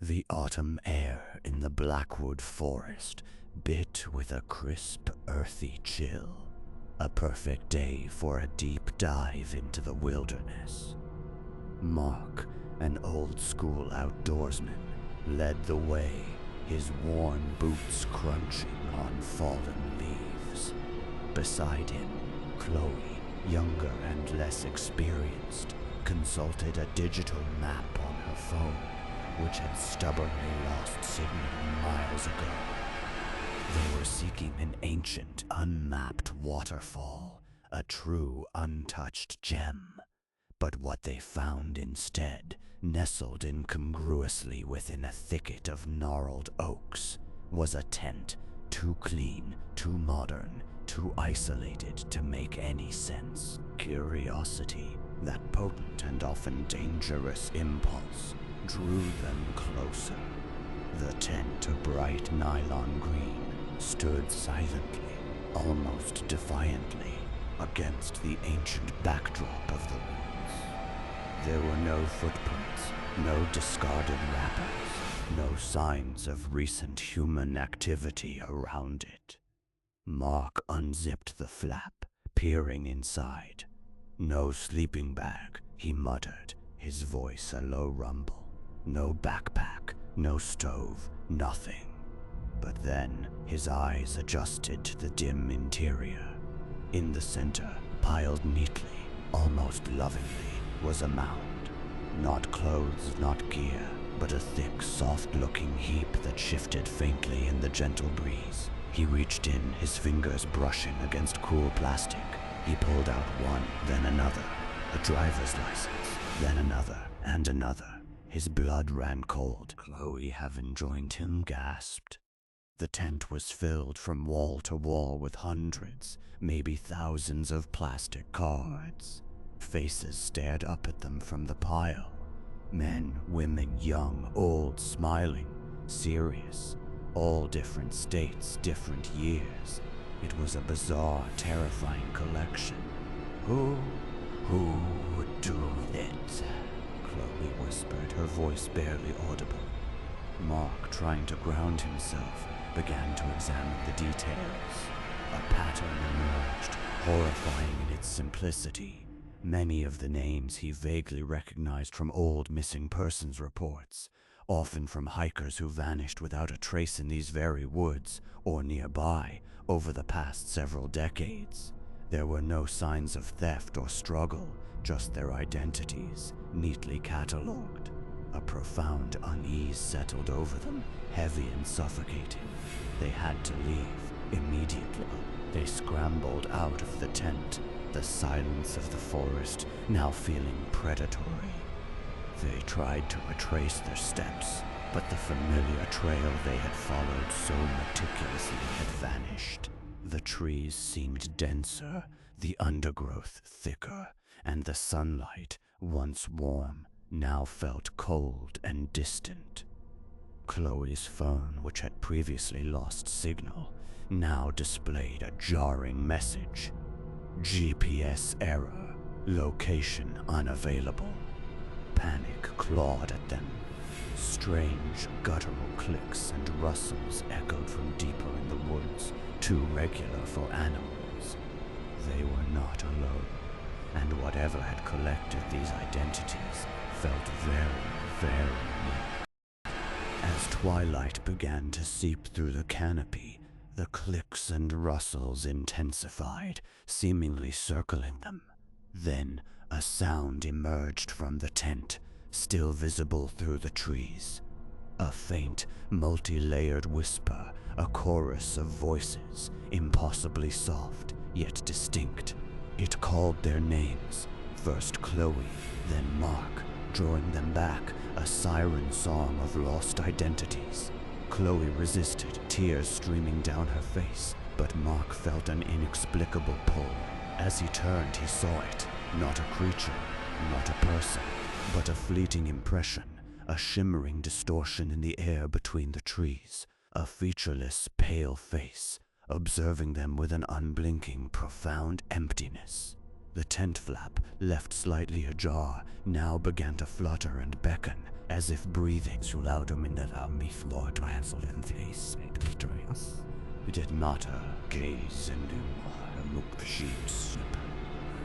The autumn air in the Blackwood forest bit with a crisp, earthy chill. A perfect day for a deep dive into the wilderness. Mark, an old-school outdoorsman, led the way, his worn boots crunching on fallen leaves. Beside him, Chloe, younger and less experienced, consulted a digital map on her phone, which had stubbornly lost signal miles ago. They were seeking an ancient, unmapped waterfall, a true, untouched gem. But what they found instead, nestled incongruously within a thicket of gnarled oaks, was a tent too clean, too modern, too isolated to make any sense. Curiosity, that potent and often dangerous impulse, drew them closer. The tent, a bright nylon green, stood silently, almost defiantly, against the ancient backdrop of the woods. There were no footprints, no discarded wrappers, no signs of recent human activity around it. Mark unzipped the flap, peering inside. "No sleeping bag," he muttered, his voice a low rumble. No backpack, no stove, nothing. But then his eyes adjusted to the dim interior. In the center, piled neatly, almost lovingly, was a mound. Not clothes, not gear, but a thick, soft-looking heap that shifted faintly in the gentle breeze. He reached in, his fingers brushing against cool plastic. He pulled out one, then another, a driver's license, then another, and another. His blood ran cold. Chloe, having joined him, gasped. The tent was filled from wall to wall with hundreds, maybe thousands of plastic cards. Faces stared up at them from the pile. Men, women, young, old, smiling, serious. All different states, different years. It was a bizarre, terrifying collection. Who would do it? Chloe whispered, her voice barely audible. Mark, trying to ground himself, began to examine the details. A pattern emerged, horrifying in its simplicity. Many of the names he vaguely recognized from old missing persons reports, often from hikers who vanished without a trace in these very woods or nearby over the past several decades. There were no signs of theft or struggle, just their identities, neatly catalogued. A profound unease settled over them, heavy and suffocating. They had to leave, immediately. They scrambled out of the tent, the silence of the forest now feeling predatory. They tried to retrace their steps, but the familiar trail they had followed so meticulously had vanished. The trees seemed denser, the undergrowth thicker, and the sunlight, once warm, now felt cold and distant. Chloe's phone, which had previously lost signal, now displayed a jarring message. GPS error. Location unavailable. Panic clawed at them. Strange, guttural clicks and rustles echoed from deeper in the woods, too regular for animals. They were not alone, and whatever had collected these identities felt very, very near. As twilight began to seep through the canopy, the clicks and rustles intensified, seemingly circling them. Then a sound emerged from the tent, still visible through the trees. A faint, multi-layered whisper, a chorus of voices, impossibly soft, yet distinct. It called their names, first Chloe, then Mark, drawing them back, a siren song of lost identities. Chloe resisted, tears streaming down her face, but Mark felt an inexplicable pull. As he turned, he saw it. Not a creature, not a person, but a fleeting impression, a shimmering distortion in the air between the trees, a featureless, pale face, observing them with an unblinking, profound emptiness. The tent flap, left slightly ajar, now began to flutter and beckon, as if breathing so louder in the before transient face. It did not gaze into her look sheets